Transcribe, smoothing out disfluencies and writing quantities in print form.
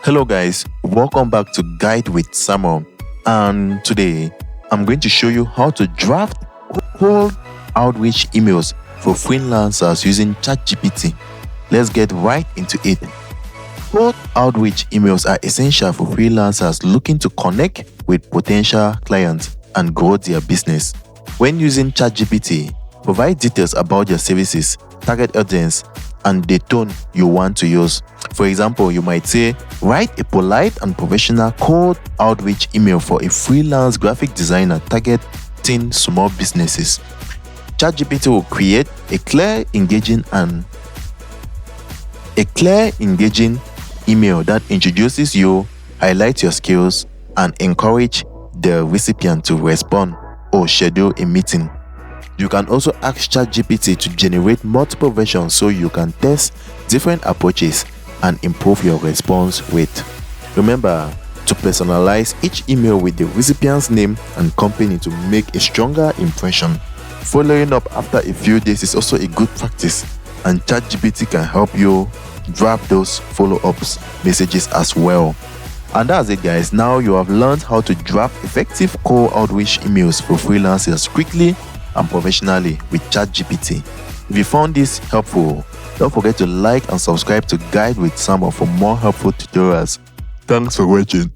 Hello guys, welcome back to Guide with Samuel, and today I'm going to show you how to draft cold outreach emails for freelancers using ChatGPT. Let's get right into it. Cold outreach emails are essential for freelancers looking to connect with potential clients and grow their business. When using ChatGPT, provide details about your services, target audience, and the tone you want to use. For example, you might say, write a polite and professional cold outreach email for a freelance graphic designer targeting small businesses. ChatGPT will create a clear, engaging email that introduces you, highlights your skills, and encourage the recipient to respond or schedule a meeting. You can also ask ChatGPT to generate multiple versions so you can test different approaches and improve your response rate. Remember to personalize each email with the recipient's name and company to make a stronger impression. Following up after a few days is also a good practice, and ChatGPT can help you draft those follow-ups messages as well. And that's it guys, now you have learned how to draft effective cold outreach emails for freelancers quickly and professionally with ChatGPT. If you found this helpful, don't forget to like and subscribe to Guide with Samuel for more helpful tutorials. Thanks for watching.